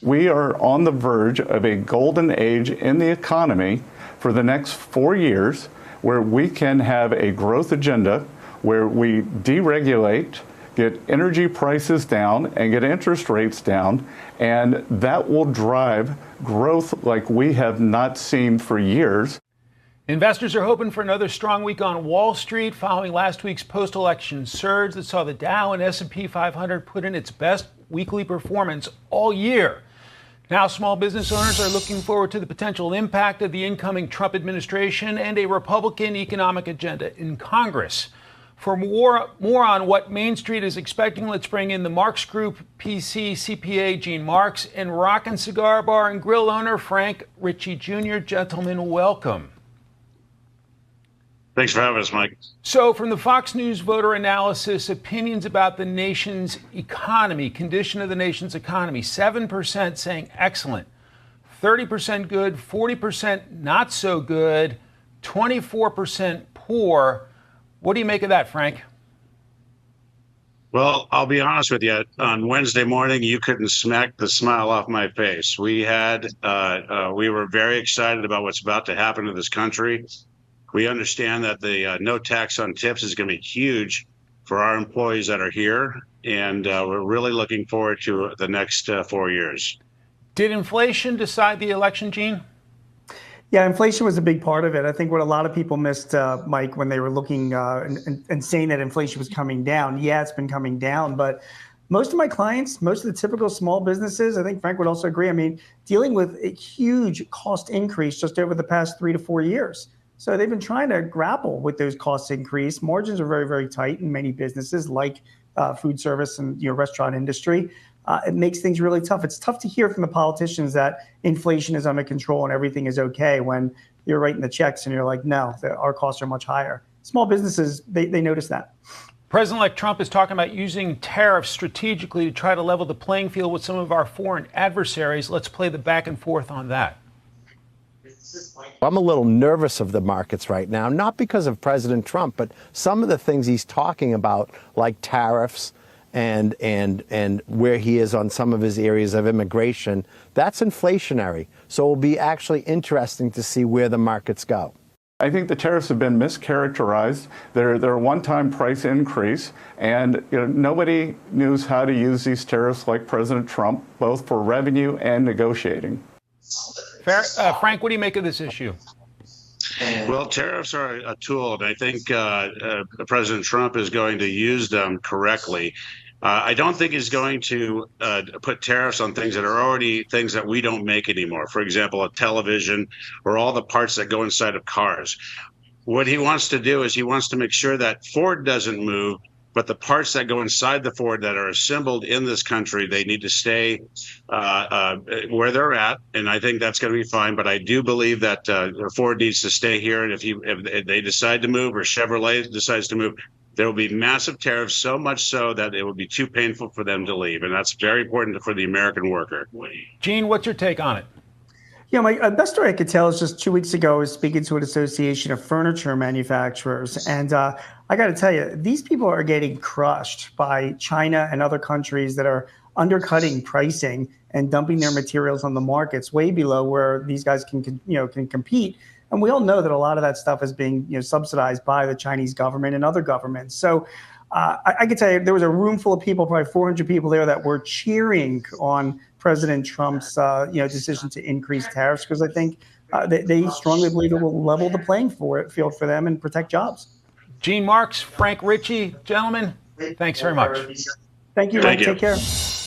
We are on the verge of a golden age in the economy for the next 4 years where we can have a growth agenda where we deregulate, get energy prices down, and get interest rates down, and that will drive growth like we have not seen for years. Investors are hoping for another strong week on Wall Street following last week's post-election surge that saw the Dow and S&P 500 put in its best weekly performance all year. Now, small business owners are looking forward to the potential impact of the incoming Trump administration and a Republican economic agenda in Congress. For more on what Main Street is expecting, let's bring in the Marks Group PC CPA Gene Marks and Rock and Cigar Bar and Grill owner Frank Ritchie Jr. Gentlemen, welcome. Thanks for having us, Mike. So from the Fox News voter analysis, opinions about the nation's economy, condition of the nation's economy, 7% saying excellent, 30% good, 40% not so good, 24% poor. What do you make of that, Frank? Well, I'll be honest with you. On Wednesday morning, you couldn't smack the smile off my face. We were very excited about what's about to happen to this country. We understand that the no tax on tips is going to be huge for our employees that are here, and we're really looking forward to the next 4 years. Did inflation decide the election, Gene? Yeah, inflation was a big part of it. I think what a lot of people missed, Mike, when they were looking and saying that inflation was coming down. Yeah, it's been coming down, but most of my clients, most of the typical small businesses, I think Frank would also agree, I mean, dealing with a huge cost increase just over the past 3 to 4 years. So they've been trying to grapple with those cost increase. Margins are very, very tight in many businesses like food service and restaurant industry. It makes things really tough. It's tough to hear from the politicians that inflation is under control and everything is okay when you're writing the checks and you're like, no, our costs are much higher. Small businesses, they notice that. President-elect Trump is talking about using tariffs strategically to try to level the playing field with some of our foreign adversaries. Let's play the back and forth on that. I'm a little nervous of the markets right now, not because of President Trump, but some of the things he's talking about, like tariffs and where he is on some of his areas of immigration. That's inflationary. So it'll be actually interesting to see where the markets go. I think the tariffs have been mischaracterized. They're a one-time price increase, and nobody knows how to use these tariffs like President Trump, both for revenue and negotiating. Frank, what do you make of this issue? Well, tariffs are a tool, and I think President Trump is going to use them correctly. I don't think he's going to put tariffs on things that are already things that we don't make anymore. For example, a television or all the parts that go inside of cars. What he wants to do is he wants to make sure that Ford doesn't move, but the parts that go inside the Ford that are assembled in this country, they need to stay where they're at, and I think that's going to be fine. But I do believe that Ford needs to stay here, and if they decide to move or Chevrolet decides to move, there will be massive tariffs, so much so that it will be too painful for them to leave, and that's very important for the American worker. Gene, what's your take on it? Yeah, my best story I could tell is just 2 weeks ago, I was speaking to an association of furniture manufacturers. And I got to tell you, these people are getting crushed by China and other countries that are undercutting pricing and dumping their materials on the markets way below where these guys can compete. And we all know that a lot of that stuff is being subsidized by the Chinese government and other governments. So I can tell you, there was a room full of people, probably 400 people there, that were cheering on President Trump's decision to increase tariffs, because I think they strongly believe it will level the playing field for them and protect jobs. Gene Marks, Frank Ritchie, gentlemen, thanks very much. Thank you, Mike. Take care.